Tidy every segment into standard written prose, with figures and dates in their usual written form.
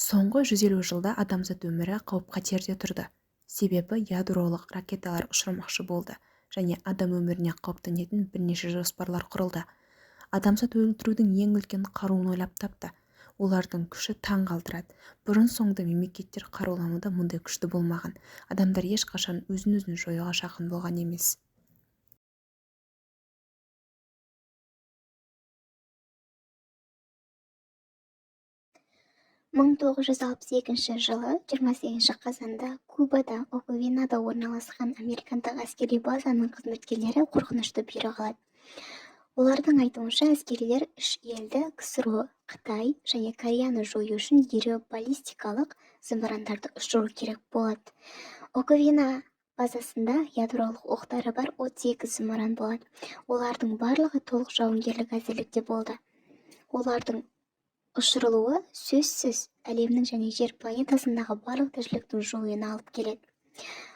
Соңғы 150 жылда адамзат өмірі қауіп-қатерде тұрды. Себебі ядролық ракеталар ұшырмақшы болды және адам өміріне қауіп төнетін бірнеше жоспарлар құрылды. Адамзат өлтірудің ең үлкен қаруын ойлап тапты. Олардың күші таң қалдырады. Бұрын-соңды мемлекеттер қарулануда мұндай күшті болмаған. Адамдар ешқашан өзін-өзін жоюға жақын болған емес. 1962 жылы 28 қазанда Кубада Оковенада орналасқан американдық әскери базаның қызметкерлері қорқынышты бұйрық алады. Олардың айтуынша әскерилер үш елді КСРО, Қытай және Кореяны жою үшін дереу баллистикалық зымырандарды ұшыру керек болады. Оковена базасында ядролық оқтары бар 32 зымыран болады. Олардың барлығы толық жауынгерлік әзірлікте болды. Олардың ұшырылуы сөзсіз әлемнің және жер планетасындағы барлық тіршіліктің жоюына алып келеді.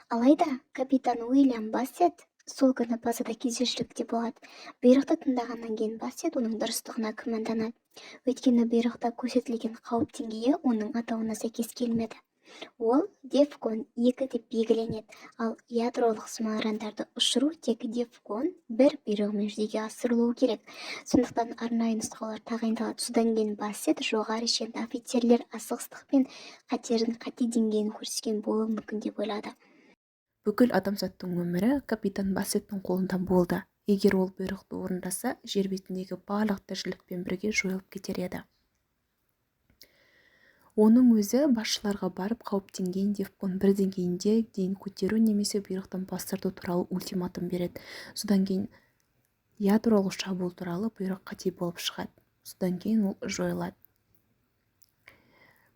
Алайда капитан Уильям Бассет сол күні базада кезекшілікте болады. Бұйрықты тыңдағаннан кейін Бассет оның дұрыстығына күмәнданады. Өйткені бұйрықта көрсетілген қауіп деңгейі оның атауына сәйкес келмеді. Ол Дефкон 2 деп белгіленеді, ал ядролық зымырандарды ұшыру тек Дефкон 1 бұйрығымен жүзеге асырылуы керек. Сондықтан арнайы нұсқаулар тағайындалады. Содан кейін Бассет жоғары шенді офицерлер асығыстық пен қатердің қате деңгейін көрсеткен болуы мүмкін деп ойлады. Бүкіл адамзаттың өмірі капитан Бассеттің қолында болды. Егер ол бұйрықты орындаса, жер бетіндегі барлық тіршілікпен бірге жойылып кетер еді. Оның өзі басшыларға барып қауіп деңгейін Дефкон 1 деңгейінде дейін көтеру немесе бұйрықтан бас тарту туралы ультиматум береді. Содан кейін ядролық шабуыл туралы бұйрық қате болып шығады. Содан кейін ол жойылады.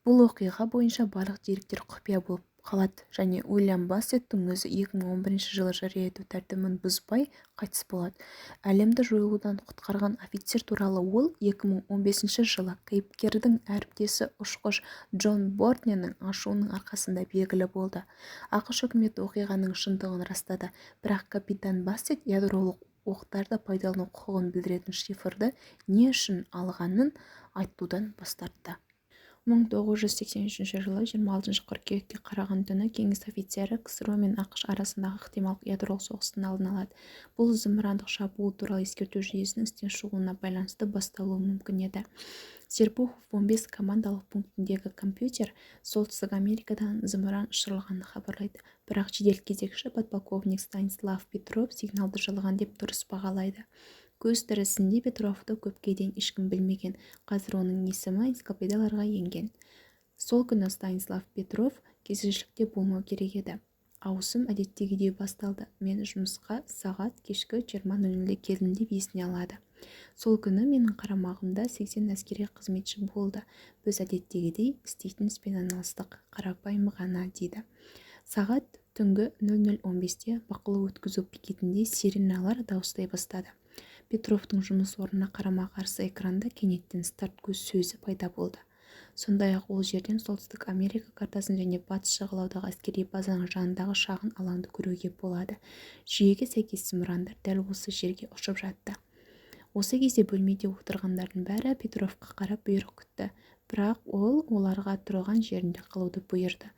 Бұл оқиға бойынша барлық деректер құпия болып қалады және Уильям Бассеттің өзі 2011 жылы жария ету тәртібін бұзбай қайтыс болады. Әлемді жойылудан құтқарған офицер туралы ол 2015 жылы кейіпкердің әріптесі ұшқыш Джон Бортнердің ашуының арқасында белгілі болды. ақш үкіметі оқиғаның шындығын растады, бірақ капитан Бассет ядролық оқтарды пайдалану құқығын білдіретін шифрды не үшін алғанын айтудан бас тартты. 1983 жылы 26 қыркүйекке қараған түні кеңес офицері КСРО мен ақш арасындағы ықтимал ядролық соғыстың алдын алады. Бұл зымырандық шабуыл туралы ескерту жүйесінің істен шығуына байланысты басталуы мүмкін еді. Серпухов 15 командалық пунктіндегі компьютер Солтүстік Америкадан зымыран ұшырылғанын хабарлайды, бірақ жедел кезекші подполковник Станислав Петров сигналды жалған деп дұрыс бағалайды. Көз тірісінде Петровты көпке дейін ешкім білмеген, қазір оның есімі энциклопедияларға енген. Сол күні Станислав Петров кезекшілікте болмау керек еді. Ауысым әдеттегідей басталды. Мен жұмысқа сағат кешкі 20:00-де келдім деп есіне алады. Сол күні менің қарамағымда 80 әскери қызметші болды. Біз әдеттегідей істейтін іспен айналыстық, қарапайым ғана дейді. Сағат түнгі 00:15-те бақылау өткізу бекетінде сиреналар дауыстай бастады. Петровтың жұмыс орнына қарама-қарсы экранда кенеттен старт көз сөзі пайда болды. Сондай-ақ ол жерден Солтүстік Америка картасын және батыс жағалаудағы әскери базаның жанындағы шағын алаңды көруге болады. Жүйеге сәйкес зымырандар дәл осы жерге ұшып жатты. Осы кезде бөлмеде отырғандардың бәрі Петровқа қарап бұйрық күтті, бірақ ол оларға тұрған жерінде қалуды бұйырды.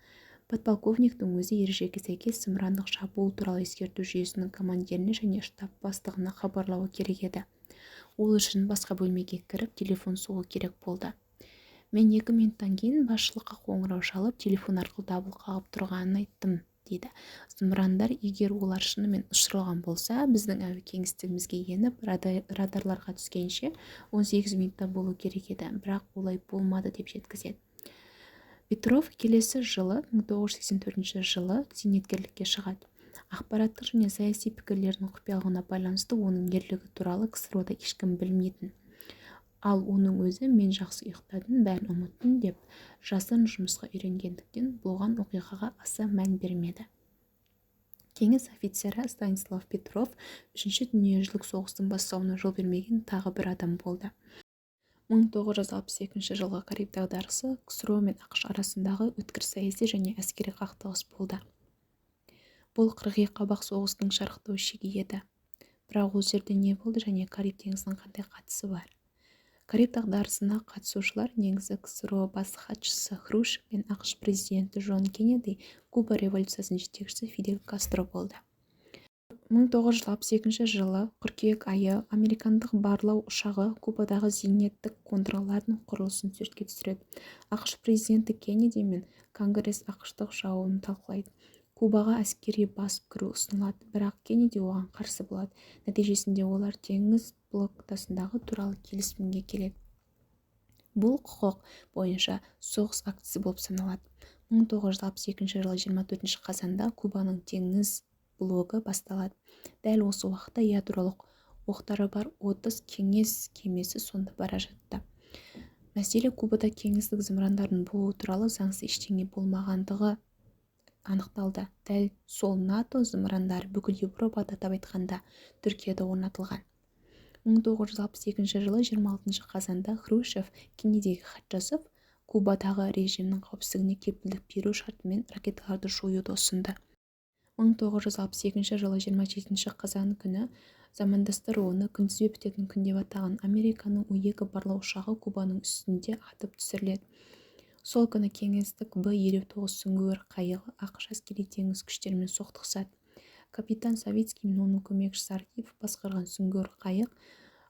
Подполковниктің өзі ережеге сәйкес зымырандық шабуыл туралы ескерту жүйесінің командиріне және штаб бастығына хабарлауы керек еді. Ол үшін басқа бөлмеге кіріп телефон соғу керек болды. Мен 2 минуттан кейін басшылыққа қоңырау шалып, телефон арқылы дабыл қағып тұрғанын айттым, дейді. Зымырандар егер олар шынымен ұшырылған болса, біздің әуе кеңістігімізге еніп, радарларға түскенше 18 минутта болу керек еді, бірақ олай болмады деп жеткізеді. Петров келесі жылы 1984 жылы зейнеткерлікке шығады. Ақпараттық және саяси пікірлердің құпиялығына байланысты оның ерлігі туралы КСРОда ешкім білмейтін. Ал оның өзі мен жақсы ұйықтадым, бәрін ұмыттым деп жасырын жұмысқа үйренгендіктен болған оқиғаға аса мән бермеді. Кеңес офицері Станислав Петров 3-ші дүниежүзілік соғыстың басталуына жол бермеген тағы бір адам болды. 1962 жылғы Кариб дағдарысы КСРО мен ақш арасындағы өткір саяси және әскери қақтығыс болды. Бұл қырғи қабақ соғыстың шарықтау шегі еді. Бірақ ол жерде не болды және Кариб теңізінің қандай қатысы бар? Кариб дағдарысына қатысушылар негізі КСРО бас хатшысы Хрущев пен ақш президенті Джон Кеннеди, Куба революциясының жетекшісі Фидель Кастро болды. 1962 жылы қыркүйек айы американдық барлау ұшағы Кубадағы зениттік қондырғылардың құрылысын суретке түсіреді. ақш президенті Кеннеди мен Конгресс ақштық жауын талқылайды. Кубаға әскери басып кіру ұсынылады, бірақ Кеннеди оған қарсы болады. Нәтижесінде олар теңіз блокадасындағы туралы келісімге келеді. Бұл құқық бойынша соғыс актісі болып саналады. 1962 жылы 24 қазанда Кубаның теңіз блогы басталады. Дәл осы уақытта ядролық оқтары бар 30 кеңес кемесі сонда бара жатты. Мәселе Кубада кеңестік зымырандардың болуы туралы заңсыз ештеңе болмағандығы анықталды. Дәл сол НАТО зымырандары бүкіл Еуропада, атап айтқанда Түркияда орнатылған. 1962 жылы 26 қазанда Хрущев Кеннедиге хат жазып, Кубадағы режимнің қауіпсіздігіне кепілдік беру шартымен ракеталарды жоюды ұсынды. 1962 жылы 27 қазан күні замандастар оны күнтізбе бітетін күн деп атаған. Американың У-2 барлау ұшағы Кубаның үстінде атып түсіріледі. Сол күні кеңестік Б-59 сүңгуір қайығы ақш әскери теңіз күштерімен соқтығысады. Капитан Савицкий мен оның көмекшісі Архипов басқарған сүңгуір қайық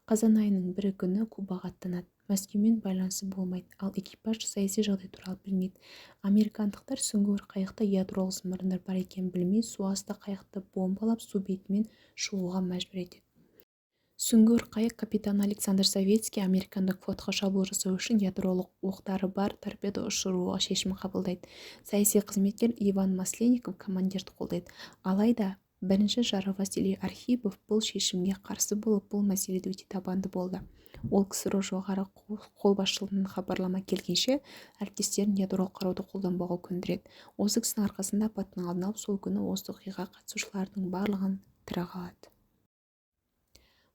қазан айының 1 күні Кубаға аттанады. Мәскеумен байланысы болмайды, ал экипаж саяси жағдай туралы білмейді. Американдықтар сүңгуір қайықта ядролық зымырандар бар екенін білмей, суасты қайықты бомбалап су бетімен шығуға мәжбүр етеді. Сүңгуір қайық капитаны Александр Савицкий американдық флотқа шабуыл жасау үшін ядролық оқтары бар торпедо ұшыруға шешім қабылдайды. Саяси қызметкер Иван Масленников командирді қолдайды. Алайда бірінші жары Василий Архипов бұл шешімге қарсы болып, бұл мәселеде өте табанды болды. Ол КСРО жоғары қолбасшылығынан хабарлама келгенше әріптестерін ядролық қаруды қолданбауға көндіреді. Осы кісінің арқасында апаттың алдын алып, сол күні осы оқиғаға қатысушылардың барлығын тірі қалады.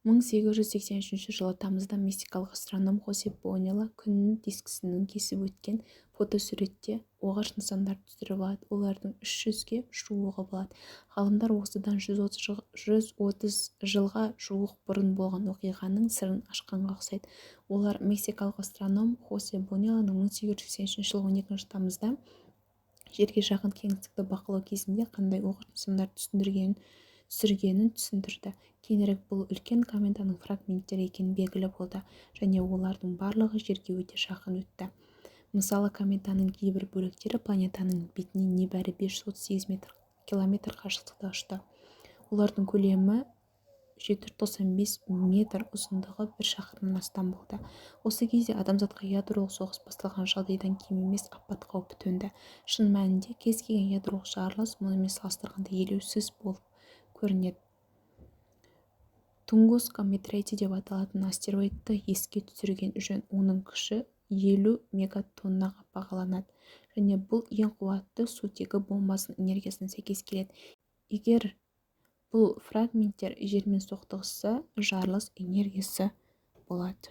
1883 жылы тамызда мексикалық астроном Хосе Бонилла күннің дискісінің кесіп өткен фотосуретте оғаш нысандар түсіріп алады. Олардың 300-ге жуығы болады. Ғалымдар осыдан 130 жылға жуық бұрын болған оқиғаның сырын ашқанға ұқсайды. Олар мексикалық астроном Хосе Бонилланың 1883 жылы 12 тамызда жерге жақын кеңістікті бақылау кезінде қандай оғаш нысандар түсіргенін түсіндірді. Кейінірек бұл үлкен кометаның фрагменттері екені белгілі болды, және олардың барлығы жерге өте жақын өтті. Мысалы, кометаның кейбір бөліктері планетаның бетінен небәрі 538 километр қашықтықта ұшты. Олардың көлемі 795 метр, ұзындығы 1 шақырымнан астам болды. Осы кезде адамзатқа ядролық соғыс басталған жағдайдан кем емес апат қаупі төнді. Шын мәнінде кез келген ядролық жарылыс мұнымен салыстырғанда елеусіз болып көрінеді. Тунгуска Метрейти деп аталатын астероидты еске түсірген жөн. Оның күші 50 мегатоннаға бағаланады, және бұл ең қуатты сутегі бомбасының энергиясына сәйкес келеді. Егер бұл фрагменттер жермен соқтығысса, жарылыс энергиясы болады.